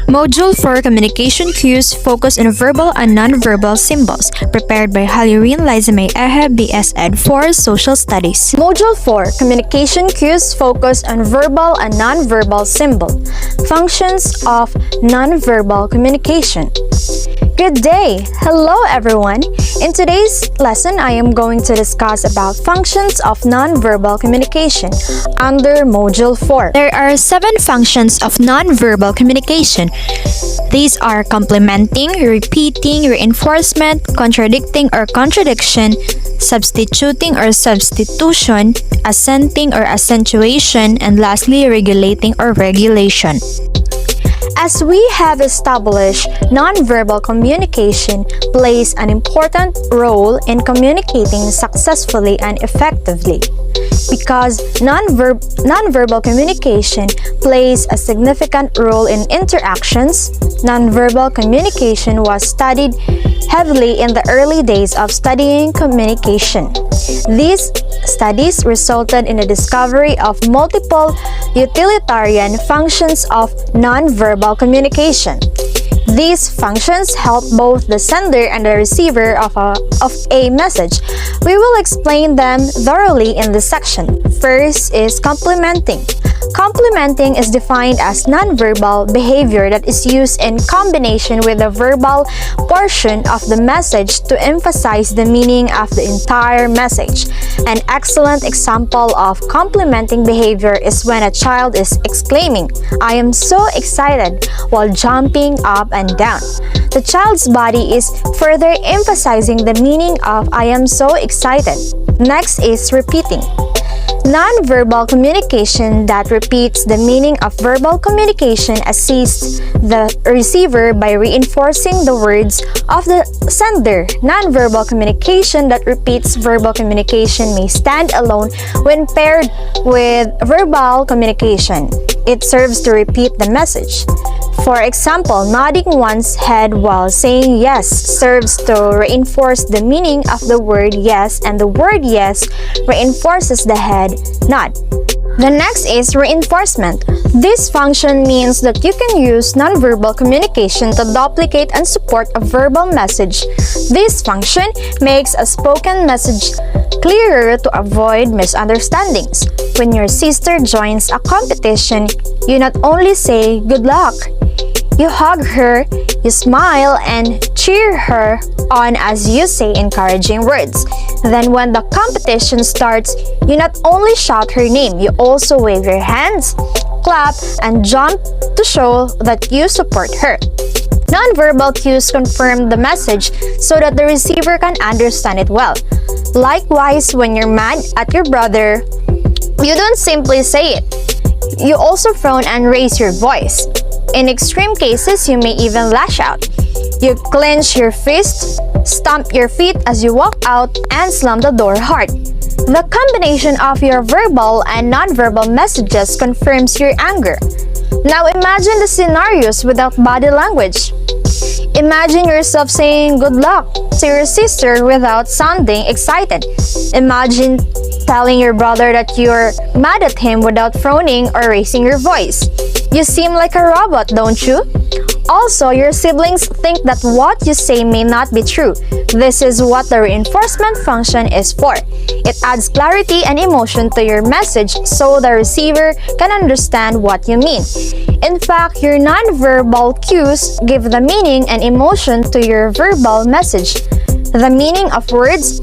Module 4 Communication Cues focus on verbal and non-verbal symbols, prepared by Halirine Lizame Ehe, BS Ed 4 Social Studies. Module 4 Communication Cues focus on verbal and non-verbal symbol. Functions of non-verbal communication. Good day! Hello everyone! In today's lesson, I am going to discuss about functions of non-verbal communication under Module 4. There are 7 functions of non-verbal communication. These are complementing, repeating, reinforcement, contradicting or contradiction, substituting or substitution, accenting or accentuation, and lastly, regulating or regulation. As we have established, nonverbal communication plays an important role in communicating successfully and effectively. Because nonverbal communication plays a significant role in interactions, nonverbal communication was studied heavily in the early days of studying communication. These studies resulted in the discovery of multiple utilitarian functions of nonverbal communication. These functions help both the sender and the receiver of a message. We will explain them thoroughly in this section. First is complementing. Complementing is defined as nonverbal behavior that is used in combination with the verbal portion of the message to emphasize the meaning of the entire message. An excellent example of complementing behavior is when a child is exclaiming, "I am so excited," while jumping up and down. The child's body is further emphasizing the meaning of "I am so excited." Next is repeating. Non-verbal communication that repeats the meaning of verbal communication assists the receiver by reinforcing the words of the sender. Non-verbal communication that repeats verbal communication may stand alone when paired with verbal communication. It serves to repeat the message. For example, nodding one's head while saying yes serves to reinforce the meaning of the word yes, and the word yes reinforces the head nod. The next is reinforcement. This function means that you can use nonverbal communication to duplicate and support a verbal message. This function makes a spoken message clearer to avoid misunderstandings. When your sister joins a competition, you not only say "good luck," you hug her, you smile, and cheer her on as you say encouraging words. Then when the competition starts, you not only shout her name, you also wave your hands, clap, and jump to show that you support her. Nonverbal cues confirm the message so that the receiver can understand it well. Likewise, when you're mad at your brother, you don't simply say it. You also frown and raise your voice. In extreme cases, you may even lash out. You clench your fist, stomp your feet as you walk out, and slam the door hard. The combination of your verbal and nonverbal messages confirms your anger. Now imagine the scenarios without body language. Imagine yourself saying "good luck" to your sister without sounding excited. Imagine telling your brother that you're mad at him without frowning or raising your voice. You seem like a robot, don't you? Also, your siblings think that what you say may not be true. This is what the reinforcement function is for. It adds clarity and emotion to your message so the receiver can understand what you mean. In fact, your nonverbal cues give the meaning and emotion to your verbal message. The meaning of words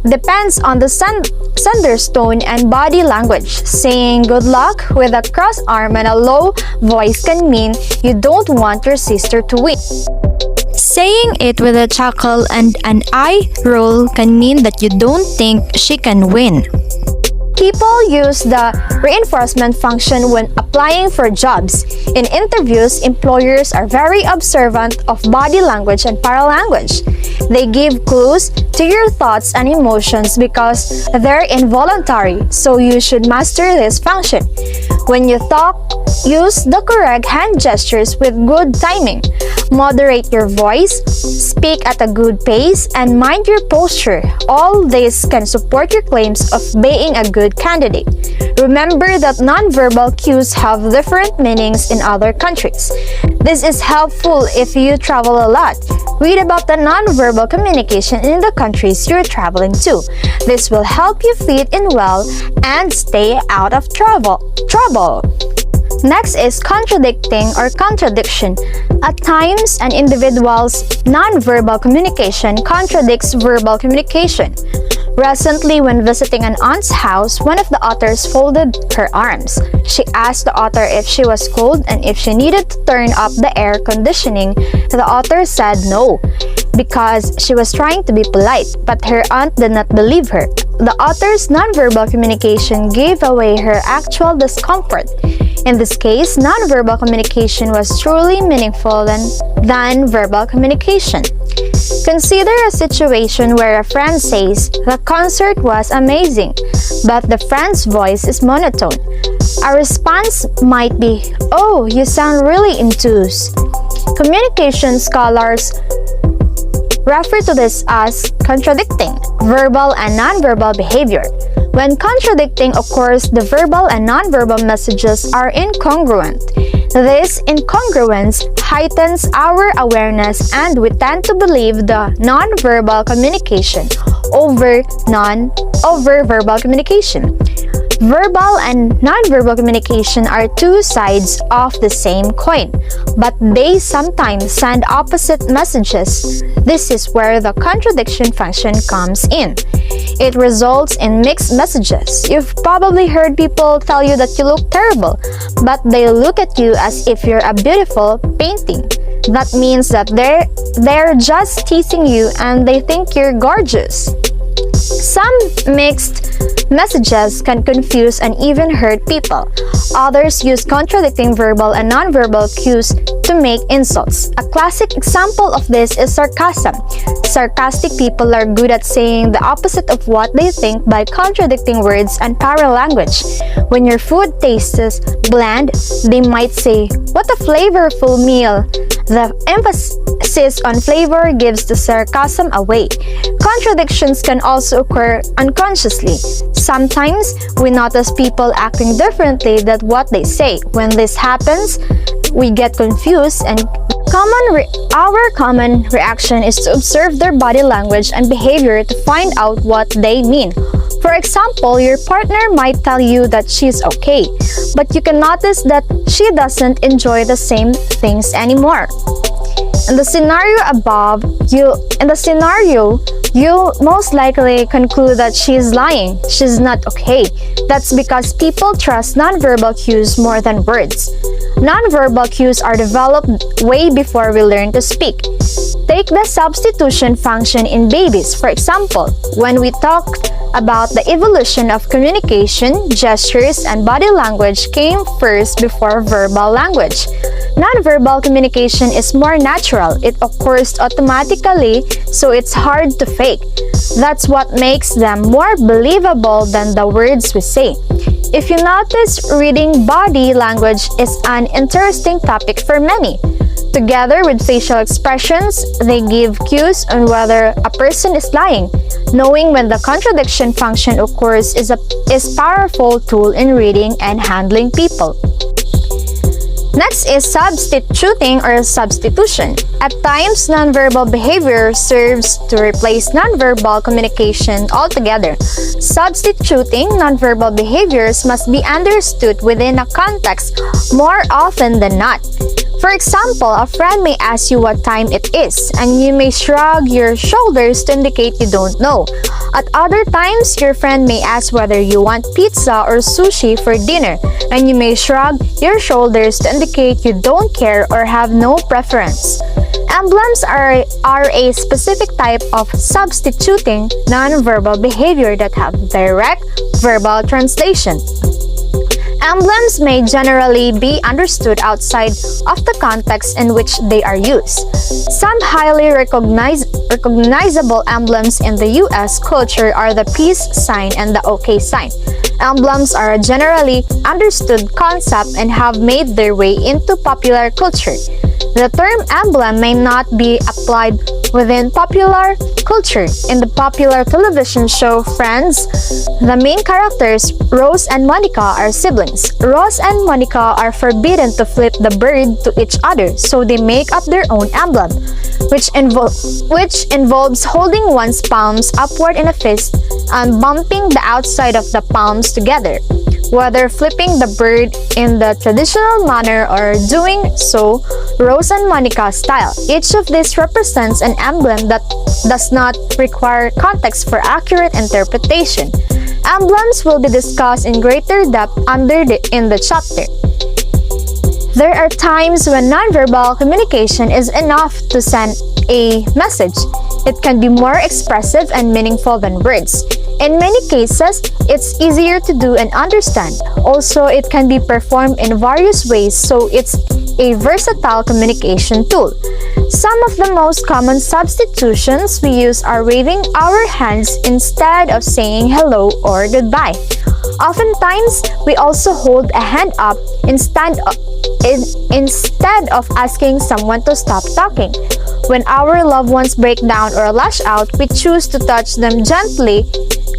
depends on the sender's tone and body language. Saying "good luck" with a crossed arm and a low voice can mean you don't want your sister to win. Saying it with a chuckle and an eye roll can mean that you don't think she can win. People use the reinforcement function when applying for jobs. In interviews, employers are very observant of body language and paralanguage. They give clues to your thoughts and emotions because they're involuntary, so you should master this function. When you talk, use the correct hand gestures with good timing. Moderate your voice, speak at a good pace, and mind your posture. All this can support your claims of being a good candidate. Remember that nonverbal cues have different meanings in other countries. This is helpful if you travel a lot. Read about the nonverbal communication in the countries you're traveling to. This will help you fit in well and stay out of trouble. Next is contradicting or contradiction. At times, an individual's nonverbal communication contradicts verbal communication. Recently, when visiting an aunt's house, one of the otters folded her arms. She asked the otter if she was cold and if she needed to turn up the air conditioning. The otter said no, because she was trying to be polite, but her aunt did not believe her. The otter's nonverbal communication gave away her actual discomfort. In this case, nonverbal communication was truly meaningful than verbal communication. Consider a situation where a friend says, "The concert was amazing," but the friend's voice is monotone. A response might be, "Oh, you sound really enthused." Communication scholars refer to this as contradicting verbal and nonverbal behavior. When contradicting occurs, the verbal and nonverbal messages are incongruent. This incongruence heightens our awareness and we tend to believe the nonverbal communication over verbal communication. Verbal and nonverbal communication are two sides of the same coin, but they sometimes send opposite messages. This is where the contradiction function comes in. It results in mixed messages. You've probably heard people tell you that you look terrible, but they look at you as if you're a beautiful painting. That means that they're just teasing you and they think you're gorgeous. Some mixed messages can confuse and even hurt people. Others use contradicting verbal and nonverbal cues to make insults. A classic example of this is sarcasm. Sarcastic people are good at saying the opposite of what they think by contradicting words and paralanguage. When your food tastes bland, they might say, "What a flavorful meal." The emphasis on flavor gives the sarcasm away. Contradictions can also occur unconsciously. Sometimes we notice people acting differently than what they say. When this happens, we get confused and our common reaction is to observe their body language and behavior to find out what they mean. For example, your partner might tell you that she's okay, but you can notice that she doesn't enjoy the same things anymore. In the scenario above, you most likely conclude that she's lying. She's not okay. That's because people trust nonverbal cues more than words. Nonverbal cues are developed way before we learn to speak. Take the substitution function in babies. For example, when we talked about the evolution of communication, gestures and body language came first before verbal language. Nonverbal communication is more natural. It occurs automatically, so it's hard to fake. That's what makes them more believable than the words we say. If you notice, reading body language is an interesting topic for many. Together with facial expressions, they give cues on whether a person is lying. Knowing when the contradiction function occurs is a powerful tool in reading and handling people. Next is substituting or substitution. At times, nonverbal behavior serves to replace nonverbal communication altogether. Substituting nonverbal behaviors must be understood within a context more often than not. For example, a friend may ask you what time it is, and you may shrug your shoulders to indicate you don't know. At other times, your friend may ask whether you want pizza or sushi for dinner, and you may shrug your shoulders to indicate you don't care or have no preference. Emblems are a specific type of substituting nonverbal behavior that have direct verbal translation. Emblems may generally be understood outside of the context in which they are used. Some highly recognizable emblems in the U.S. culture are the peace sign and the OK sign. Emblems are a generally understood concept and have made their way into popular culture. The term emblem may not be applied within popular culture. In the popular television show Friends, the main characters, Rose and Monica, are siblings. Rose and Monica are forbidden to flip the bird to each other, so they make up their own emblem, which involves holding one's palms upward in a fist and bumping the outside of the palms together. Whether flipping the bird in the traditional manner or doing so Rose and Monica style, each of these represents an emblem that does not require context for accurate interpretation. Emblems will be discussed in greater depth in the chapter. There are times when nonverbal communication is enough to send a message. It can be more expressive and meaningful than words. In many cases, it's easier to do and understand. Also, it can be performed in various ways, so it's a versatile communication tool. Some of the most common substitutions we use are waving our hands instead of saying hello or goodbye. Oftentimes, we also hold a hand up instead of asking someone to stop talking. When our loved ones break down or lash out, we choose to touch them gently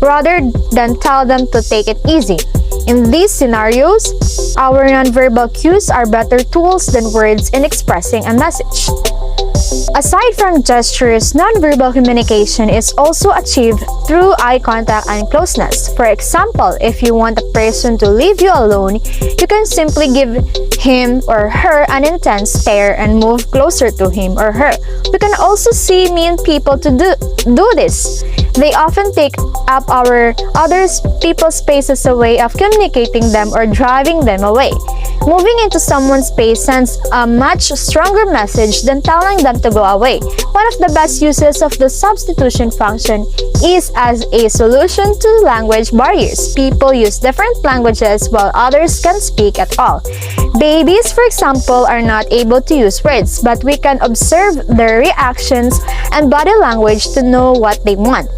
rather than tell them to take it easy. In these scenarios, our nonverbal cues are better tools than words in expressing a message. Aside from gestures, nonverbal communication is also achieved through eye contact and closeness. For example, if you want a person to leave you alone, you can simply give him or her an intense stare and move closer to him or her. We can also see mean people to do this. They often take up other people's space as a way of communicating them or driving them away. Moving into someone's space sends a much stronger message than telling them to go away. One of the best uses of the substitution function is as a solution to language barriers. People use different languages while others can speak at all. Babies, for example, are not able to use words, but we can observe their reactions and body language to know what they want.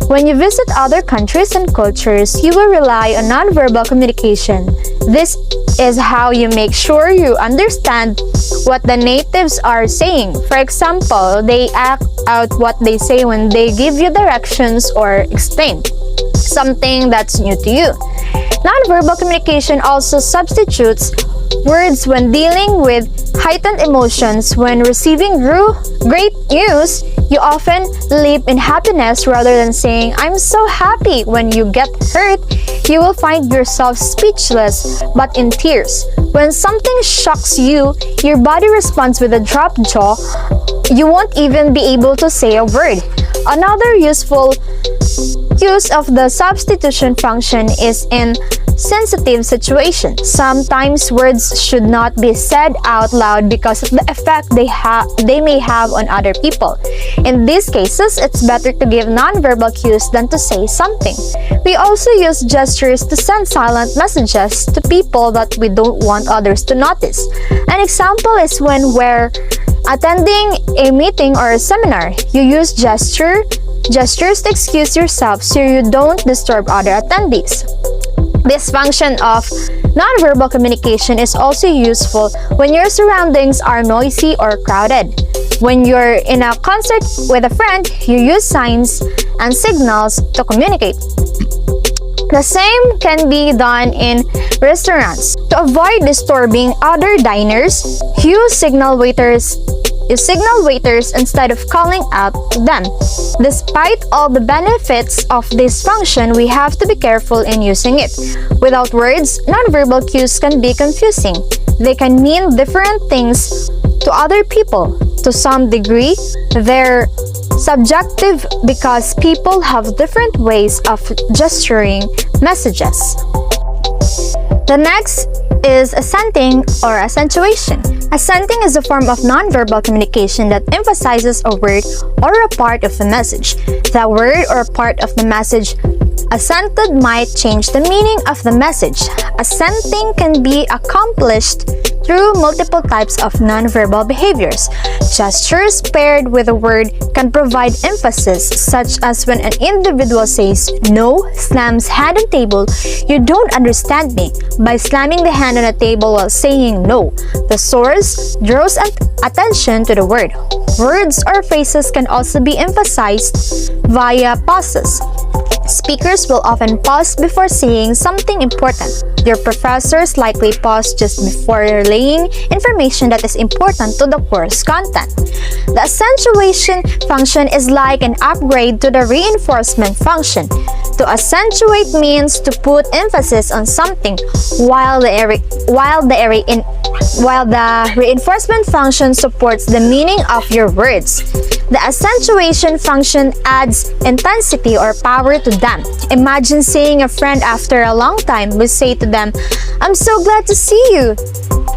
When you visit other countries and cultures, you will rely on nonverbal communication. This is how you make sure you understand what the natives are saying. For example, they act out what they say when they give you directions or explain something that's new to you. Nonverbal communication also substitutes words when dealing with heightened emotions. When receiving great news, you often leap in happiness rather than saying, "I'm so happy." When you get hurt, you will find yourself speechless but in tears. When something shocks you, your body responds with a dropped jaw. You won't even be able to say a word. Another useful use of the substitution function is in sensitive situations. Sometimes words should not be said out loud because of the effect they may have on other people. In these cases, it's better to give nonverbal cues than to say something. We also use gestures to send silent messages to people that we don't want others to notice. An example is when we're attending a meeting or a seminar. You use gestures to excuse yourself so you don't disturb other attendees. This function of nonverbal communication is also useful when your surroundings are noisy or crowded. When you're in a concert with a friend, you use signs and signals to communicate. The same can be done in restaurants. To avoid disturbing other diners, you signal waiters instead of calling out to them. Despite all the benefits of this function, we have to be careful in using it. Without words, nonverbal cues can be confusing. They can mean different things to other people. To some degree, they're subjective because people have different ways of gesturing messages. The next is accenting or accentuation. Accenting is a form of nonverbal communication that emphasizes a word or a part of the message. The word or part of the message accented might change the meaning of the message. Accenting can be accomplished through multiple types of nonverbal behaviors. Gestures paired with a word can provide emphasis, such as when an individual says no, slams hand on table, "You don't understand me," by slamming the hand on a table while saying no. The source draws attention to the word. Words or phrases can also be emphasized via pauses. Speakers will often pause before saying something important. Your professors likely pause just before relaying information that is important to the course content. The accentuation function is like an upgrade to the reinforcement function. To accentuate means to put emphasis on something, while the reinforcement function supports the meaning of your words. The accentuation function adds intensity or power to them. Imagine seeing a friend after a long time. We say to them, "I'm so glad to see you."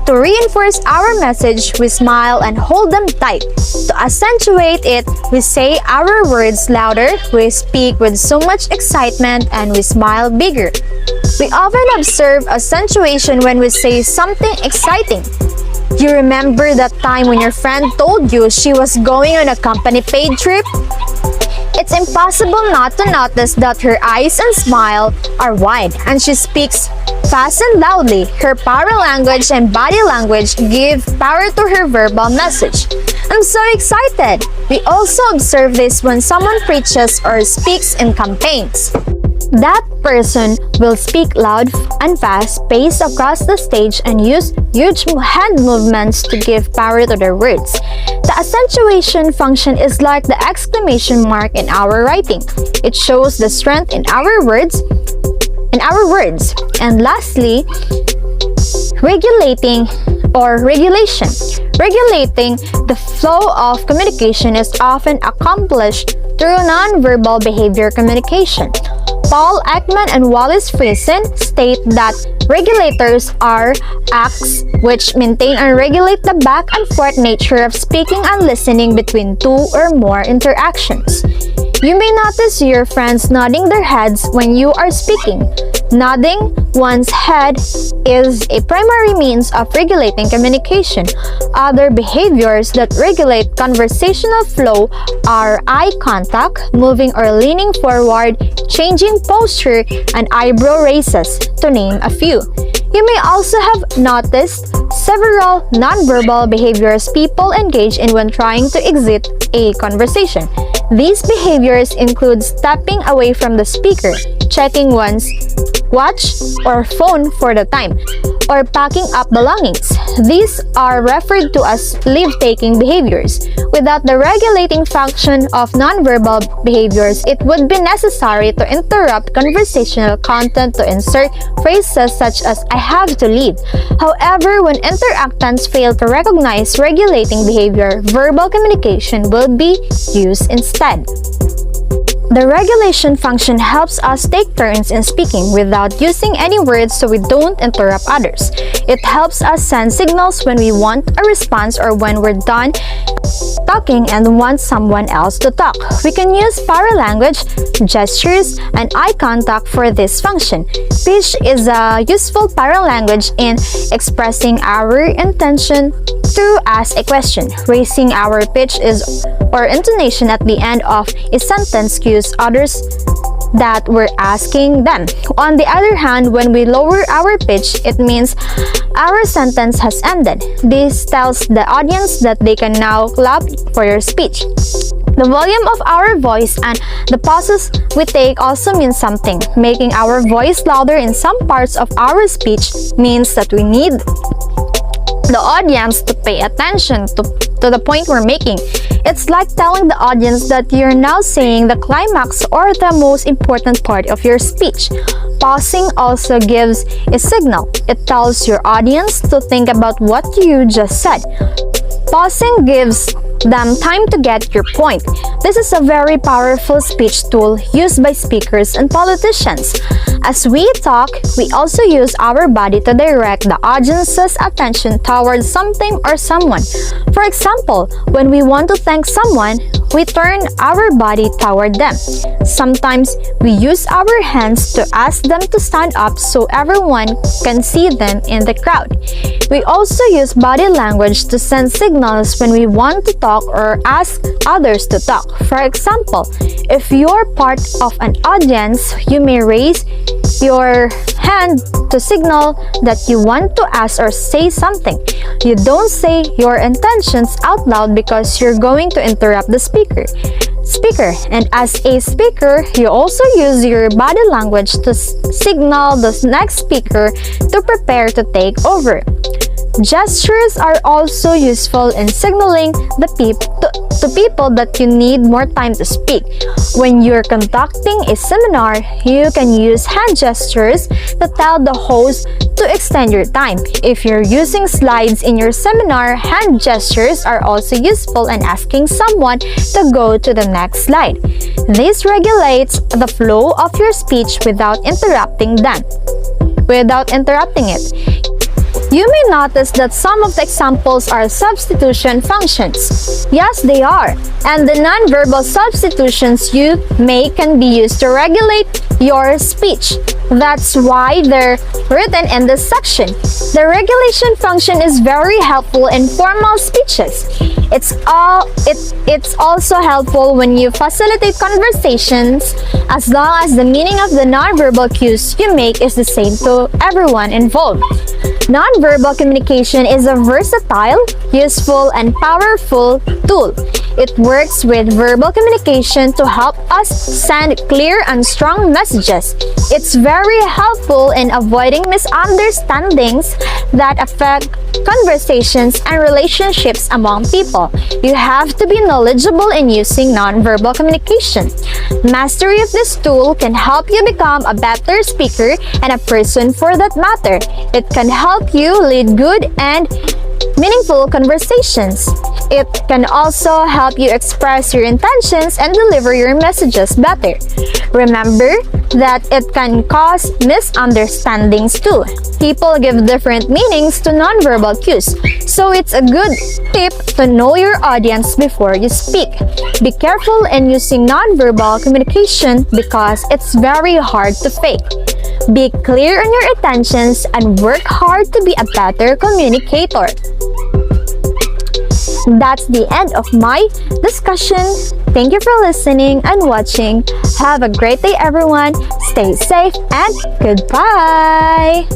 To reinforce our message, we smile and hold them tight. To accentuate it, we say our words louder, we speak with so much excitement, and we smile bigger. We often observe accentuation when we say something exciting. You remember that time when your friend told you she was going on a company-paid trip? It's impossible not to notice that her eyes and smile are wide, and she speaks fast and loudly. Her paralanguage and body language give power to her verbal message. "I'm so excited." We also observe this when someone preaches or speaks in campaigns. That person will speak loud and fast, pace across the stage, and use huge hand movements to give power to their words. The accentuation function is like the exclamation mark in our writing. It shows the strength in our words. And lastly, regulating or regulation. Regulating the flow of communication is often accomplished through nonverbal behavior communication. Paul Ekman and Wallace Friesen state that regulators are acts which maintain and regulate the back and forth nature of speaking and listening between two or more interactions. You may notice your friends nodding their heads when you are speaking. Nodding one's head is a primary means of regulating communication. Other behaviors that regulate conversational flow are eye contact, moving or leaning forward, changing posture, and eyebrow raises, to name a few. You may also have noticed several nonverbal behaviors people engage in when trying to exit a conversation. These behaviors include stepping away from the speaker, checking one's watch or phone for the time, or packing up belongings. These are referred to as leave-taking behaviors. Without the regulating function of nonverbal behaviors, it would be necessary to interrupt conversational content to insert phrases such as "I have to leave." However, when interactants fail to recognize regulating behavior, verbal communication will be used instead. The regulation function helps us take turns in speaking without using any words so we don't interrupt others. It helps us send signals when we want a response or when we're done talking and want someone else to talk. We can use paralanguage, gestures, and eye contact for this function. Pitch is a useful paralanguage in expressing our intention to ask a question. Raising our pitch or intonation at the end of a sentence cues others that we're asking them. On the other hand, when we lower our pitch, it means our sentence has ended. This tells the audience that they can now clap for your speech. The volume of our voice and the pauses we take also means something. Making our voice louder in some parts of our speech means that we need the audience to pay attention to the point we're making. It's like telling the audience that you're now saying the climax or the most important part of your speech. Pausing also gives a signal. It tells your audience to think about what you just said. Pausing gives them time to get your point. This is a very powerful speech tool used by speakers and politicians. As we talk, we also use our body to direct the audience's attention towards something or someone. For example, when we want to thank someone, we turn our body toward them. Sometimes, we use our hands to ask them to stand up so everyone can see them in the crowd. We also use body language to send signals when we want to talk or ask others to talk. For example, if you're part of an audience, you may raise your hand to signal that you want to ask or say something. You don't say your intentions out loud because you're going to interrupt the speaker. And as a speaker, you also use your body language to signal the next speaker to prepare to take over. Gestures are also useful in signaling to people that you need more time to speak. When you're conducting a seminar, you can use hand gestures to tell the host to extend your time. If you're using slides in your seminar, hand gestures are also useful in asking someone to go to the next slide. This regulates the flow of your speech without interrupting it. You may notice that some of the examples are substitution functions. Yes, they are. And the nonverbal substitutions you make can be used to regulate your speech. That's why they're written in this section. The regulation function is very helpful in formal speeches. It's also helpful when you facilitate conversations, as long as the meaning of the nonverbal cues you make is the same to everyone involved. Nonverbal communication is a versatile, useful, and powerful tool. It works with verbal communication to help us send clear and strong messages. It's very helpful in avoiding misunderstandings that affect conversations and relationships among people. You have to be knowledgeable in using nonverbal communication. Mastery of this tool can help you become a better speaker and a person for that matter. It can help you lead good and meaningful conversations. It can also help you express your intentions and deliver your messages better. Remember that it can cause misunderstandings too. People give different meanings to nonverbal cues, so it's a good tip to know your audience before you speak. Be careful in using nonverbal communication because it's very hard to fake. Be clear on your intentions and work hard to be a better communicator. That's the end of my discussion. Thank you for listening and watching. Have a great day, everyone. Stay safe and goodbye.